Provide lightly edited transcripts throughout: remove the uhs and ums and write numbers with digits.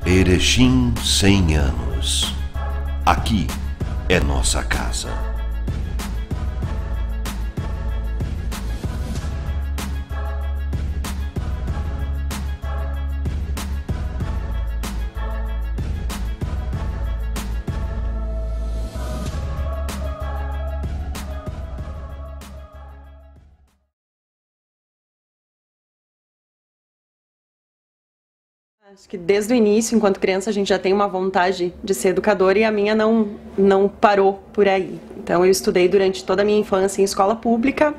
Erechim 100 anos. Aqui é nossa casa. Acho que desde o início, enquanto criança, a gente já tem uma vontade de ser educador e a minha não parou por aí. Então eu estudei durante toda a minha infância em escola pública,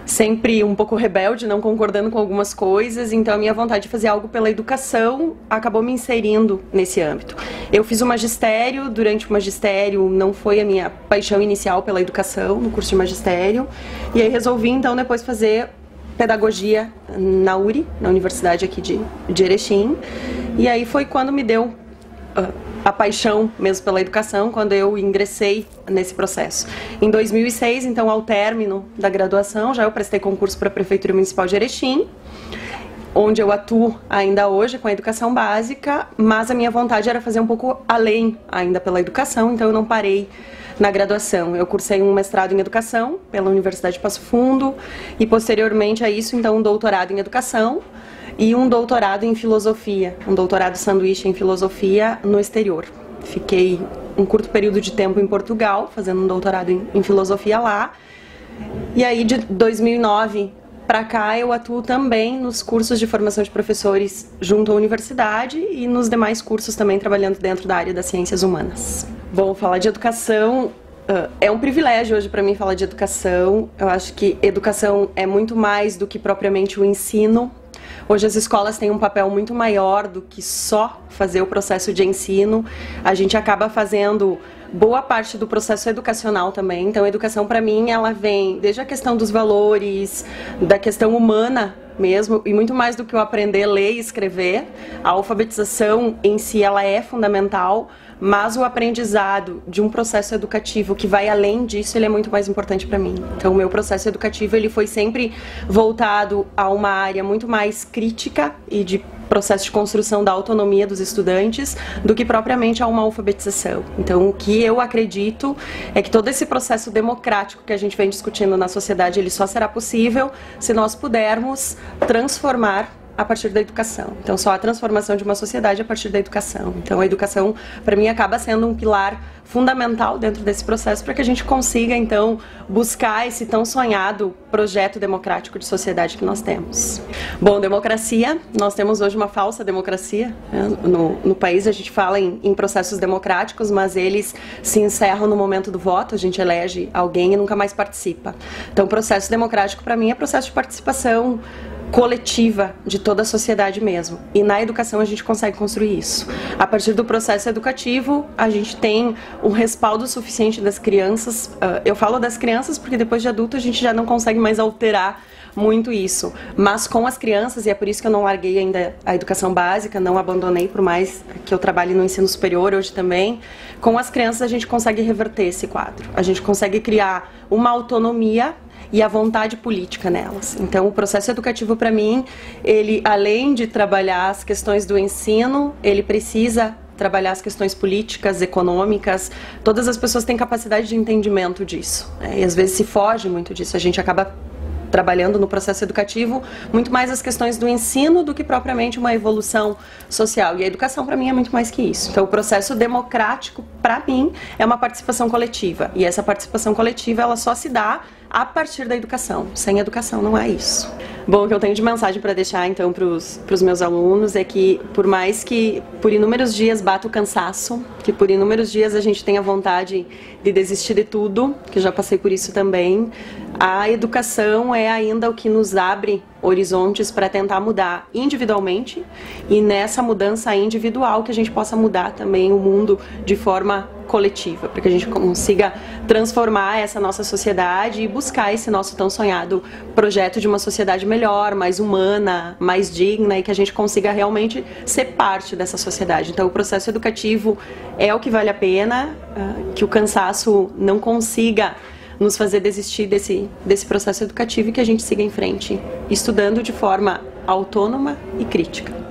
sempre um pouco rebelde, não concordando com algumas coisas, então a minha vontade de fazer algo pela educação acabou me inserindo nesse âmbito. Eu fiz o magistério, durante o magistério não foi a minha paixão inicial pela educação, no curso de magistério, e aí resolvi então depois fazer pedagogia na URI, na universidade aqui de Erechim, e aí foi quando me deu a paixão mesmo pela educação, quando eu ingressei nesse processo. Em 2006, então, ao término da graduação, já eu prestei concurso para a Prefeitura Municipal de Erechim, onde eu atuo ainda hoje com a educação básica, mas a minha vontade era fazer um pouco além ainda pela educação, então eu não parei na graduação. Eu cursei um mestrado em educação pela Universidade de Passo Fundo e posteriormente a isso, então, um doutorado em educação e um doutorado em filosofia, um doutorado sanduíche em filosofia no exterior. Fiquei um curto período de tempo em Portugal, fazendo um doutorado em filosofia lá, e aí de 2009 para cá eu atuo também nos cursos de formação de professores junto à universidade e nos demais cursos também trabalhando dentro da área das ciências humanas. Bom, falar de educação é um privilégio hoje para mim falar de educação. Eu acho que educação é muito mais do que propriamente o ensino. Hoje as escolas têm um papel muito maior do que só fazer o processo de ensino. A gente acaba fazendo boa parte do processo educacional também. Então a educação para mim ela vem desde a questão dos valores, da questão humana mesmo, e muito mais do que o aprender a ler e escrever. A alfabetização em si ela é fundamental, mas o aprendizado de um processo educativo que vai além disso, ele é muito mais importante para mim. Então o meu processo educativo ele foi sempre voltado a uma área muito mais crítica e de processo de construção da autonomia dos estudantes do que propriamente a uma alfabetização. Então o que eu acredito é que todo esse processo democrático que a gente vem discutindo na sociedade, ele só será possível se nós pudermos transformar a partir da educação. Então só a transformação de uma sociedade a partir da educação. Então a educação para mim acaba sendo um pilar fundamental dentro desse processo para que a gente consiga então buscar esse tão sonhado projeto democrático de sociedade que nós temos. Bom, democracia, nós temos hoje uma falsa democracia, né? No país a gente fala em processos democráticos, mas eles se encerram no momento do voto, a gente elege alguém e nunca mais participa. Então o processo democrático para mim é processo de participação coletiva de toda a sociedade mesmo. E na educação a gente consegue construir isso. A partir do processo educativo, a gente tem um respaldo suficiente das crianças. Eu falo das crianças porque depois de adulto a gente já não consegue mais alterar muito isso. Mas com as crianças, e é por isso que eu não larguei ainda a educação básica, não abandonei, por mais que eu trabalhe no ensino superior hoje também, com as crianças a gente consegue reverter esse quadro. A gente consegue criar uma autonomia e a vontade política nelas. Então o processo educativo para mim, ele além de trabalhar as questões do ensino, ele precisa trabalhar as questões políticas, econômicas. Todas as pessoas têm capacidade de entendimento disso, né? E às vezes se foge muito disso, a gente acaba trabalhando no processo educativo muito mais as questões do ensino do que propriamente uma evolução social. E a educação para mim é muito mais que isso. Então o processo democrático para mim é uma participação coletiva. E essa participação coletiva ela só se dá a partir da educação. Sem educação não é isso. Bom, o que eu tenho de mensagem para deixar então para os meus alunos é que por mais que por inúmeros dias bata o cansaço, que por inúmeros dias a gente tenha vontade de desistir de tudo, que eu já passei por isso também, a educação é ainda o que nos abre horizontes para tentar mudar individualmente e nessa mudança individual que a gente possa mudar também o mundo de forma coletiva, para que a gente consiga transformar essa nossa sociedade e buscar esse nosso tão sonhado projeto de uma sociedade melhor, mais humana, mais digna e que a gente consiga realmente ser parte dessa sociedade. Então o processo educativo é o que vale a pena, que o cansaço não consiga nos fazer desistir desse processo educativo e que a gente siga em frente, estudando de forma autônoma e crítica.